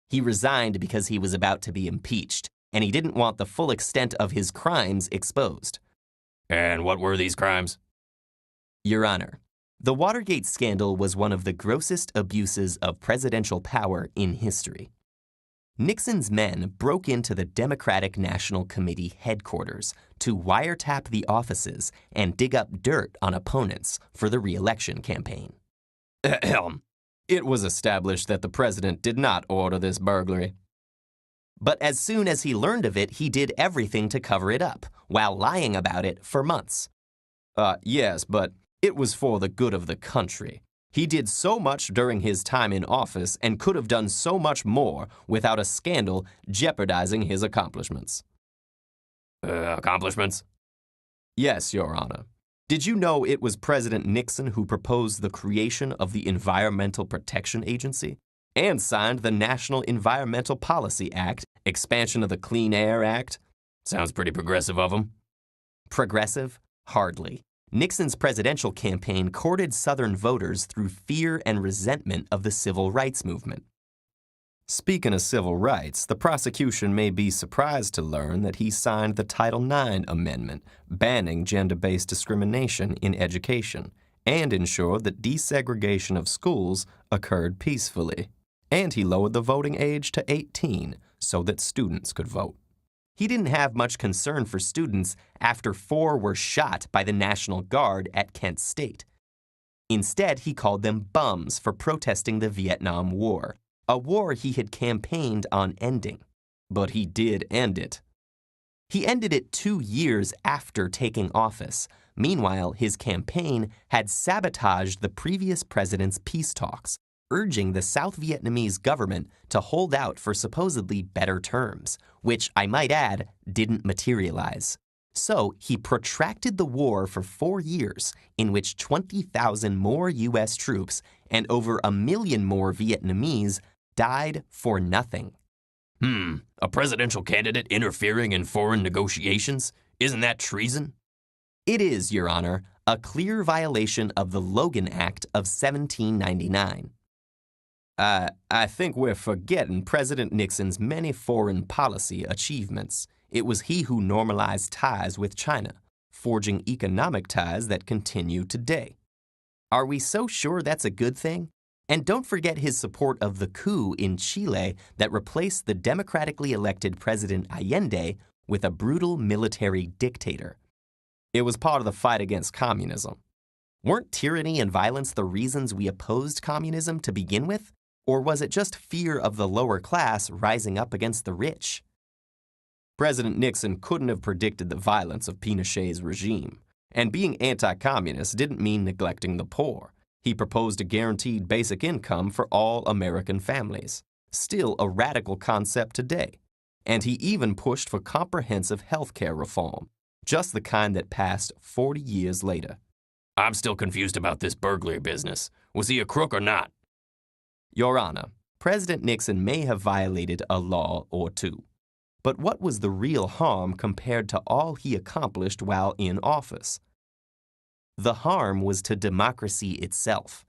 He resigned because he was about to be impeached, and he didn't want the full extent of his crimes exposed. And what were these crimes? Your Honor, the Watergate scandal was one of the grossest abuses of presidential power in history. Nixon's men broke into the Democratic National Committee headquarters to wiretap the offices and dig up dirt on opponents for the re-election campaign. It was established that the president did not order this burglary. But as soon as he learned of it, he did everything to cover it up, while lying about it for months. Yes, but it was for the good of the country. He did so much during his time in office and could have done so much more without a scandal jeopardizing his accomplishments. Accomplishments? Yes, Your Honor. Did you know it was President Nixon who proposed the creation of the Environmental Protection Agency and signed the National Environmental Policy Act, expansion of the Clean Air Act? Sounds pretty progressive of him. Progressive? Hardly. Nixon's presidential campaign courted Southern voters through fear and resentment of the civil rights movement. Speaking of civil rights, the prosecution may be surprised to learn that he signed the Title IX Amendment, banning gender-based discrimination in education, and ensured that desegregation of schools occurred peacefully. And he lowered the voting age to 18 so that students could vote. He didn't have much concern for students after 4 were shot by the National Guard at Kent State. Instead, he called them bums for protesting the Vietnam War, a war he had campaigned on ending. But he did end it. He ended it 2 years after taking office. Meanwhile, his campaign had sabotaged the previous president's peace talks, urging the South Vietnamese government to hold out for supposedly better terms, which, I might add, didn't materialize. So he protracted the war for 4 years, in which 20,000 more U.S. troops and over 1 million more Vietnamese died for nothing. A presidential candidate interfering in foreign negotiations? Isn't that treason? It is, Your Honor, a clear violation of the Logan Act of 1799. I think we're forgetting President Nixon's many foreign policy achievements. It was he who normalized ties with China, forging economic ties that continue today. Are we so sure that's a good thing? And don't forget his support of the coup in Chile that replaced the democratically elected President Allende with a brutal military dictator. It was part of the fight against communism. Weren't tyranny and violence the reasons we opposed communism to begin with? Or was it just fear of the lower class rising up against the rich? President Nixon couldn't have predicted the violence of Pinochet's regime. And being anti-communist didn't mean neglecting the poor. He proposed a guaranteed basic income for all American families, still a radical concept today. And he even pushed for comprehensive health care reform, just the kind that passed 40 years later. I'm still confused about this burglary business. Was he a crook or not? Your Honor, President Nixon may have violated a law or two. But what was the real harm compared to all he accomplished while in office? The harm was to democracy itself.